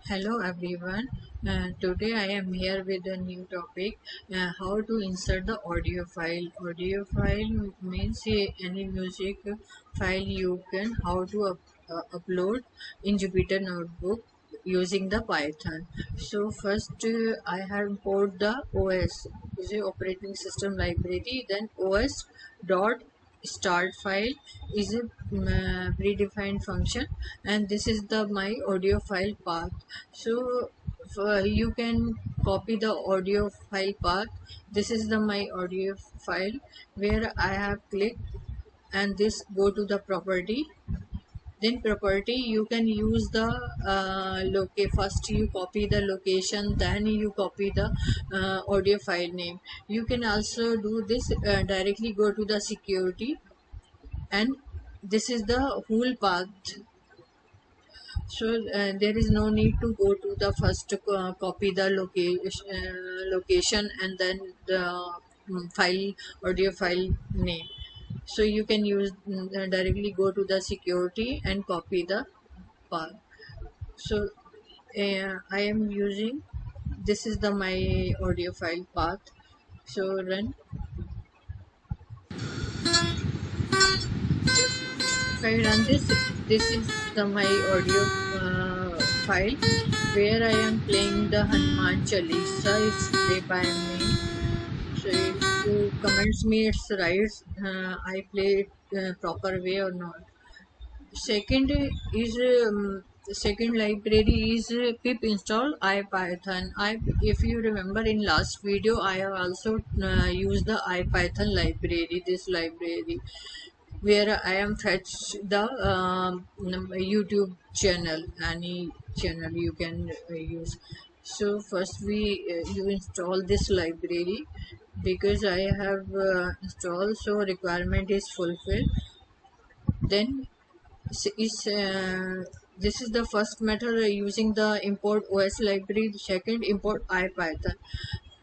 Hello everyone. Today I am here with a new topic, how to insert the audio file. Audio file means any music file you can how to upload in Jupyter Notebook using the Python. So first I have import the OS, is a operating system library, then OS dot start file is a predefined function, and this is the my audio file path. So you can copy the audio file path. This is the my audio file where I have clicked, and this go to the property. Then property you can use the first you copy the location, then you copy the audio file name. You can also do this directly go to the security, and this is the whole path. So there is no need to go to the first copy the location and then the file audio file name. So you can use directly go to the security and copy the path. So I am using, this is the my audio file path. So run. If I run this is the my audio file where I am playing the Hanuman Chalisa. It's played by me. So if you comments me it's right, I play it proper way or not. Second is second library is pip install ipython. If you remember in last video I have also used the ipython library, this library where I am fetch the YouTube channel, any channel you can use. So first we you install this library because I have installed, so requirement is fulfilled. Then this is the first method using the import OS library. The second import IPython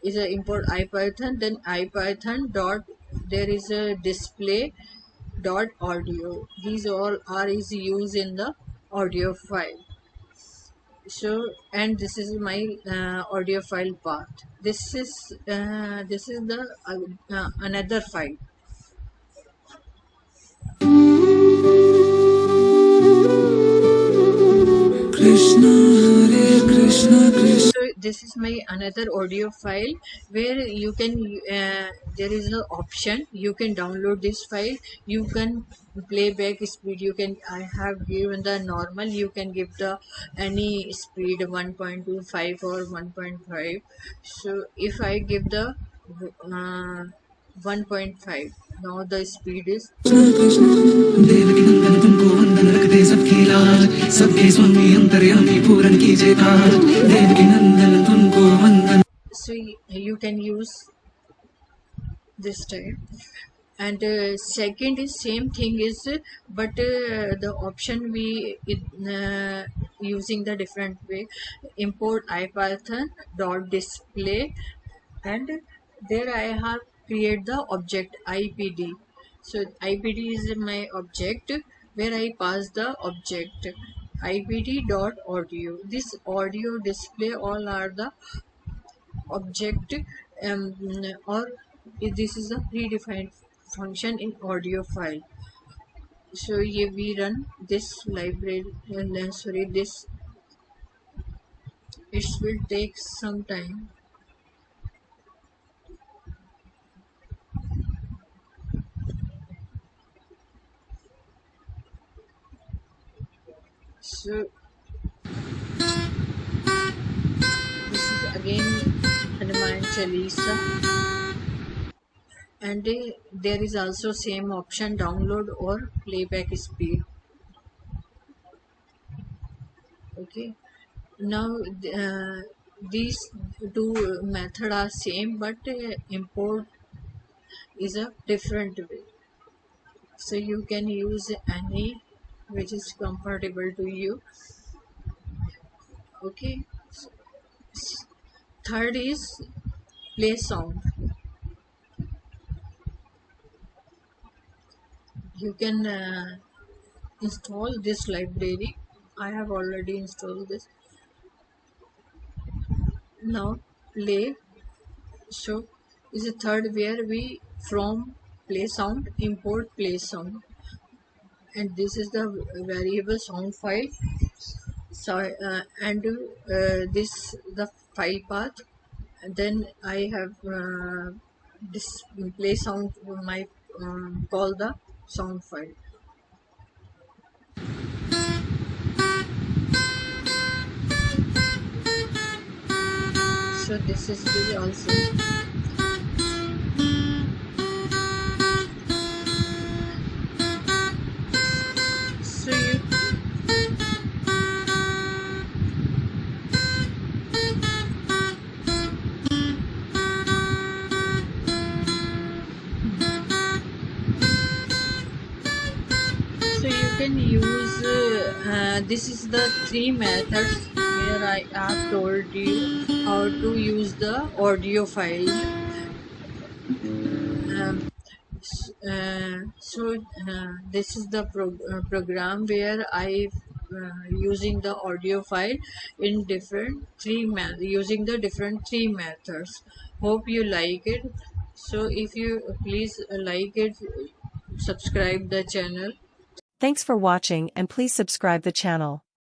is a import IPython. Then IPython dot there is a display dot audio. These all are is used in the audio file. So and this is my audio file path. This is the another file. Krishna Hare Krishna Krishna. So this is my another audio file where you can there is no option, you can download this file. You can playback speed, you can, I have given the normal, you can give the any speed 1.25 or 1.5. so if I give the 1.5, now the speed is Devaki नंदन तुमको वंदन रख दे सबकी लाज सबके स्वामी अंतर्यामी पूरन कीजिए काज देवकी नंदन तुमको वंदन. So you can use this type. And second is same thing is, but the option we using the different way. Import ipython dot display, and there I have create the object IPD. So IPD is my object where I pass the object IPD dot audio. This audio display all are the object, or this is a predefined function in audio file. So here we run this library, and then sorry this, it will take some time. So this is again Hanuman Chalisa, and there is also same option download or playback speed. Okay, now these two method are same, but import is a different way. So you can use any which is comfortable to you. Okay, third is play sound. You can install this library. I have already installed this. Now play. So is a third where we from play sound import play sound, and this is the variable sound file. So this the file path. And then I have this play sound my call the sound file. So this is the also. So you So you can use this is the three methods where I have told you how to use the audio file. Um, this is the program where I using the audio file in different using the different three methods. Hope you like it. So if you please like it, subscribe the channel. Thanks for watching and please subscribe the channel.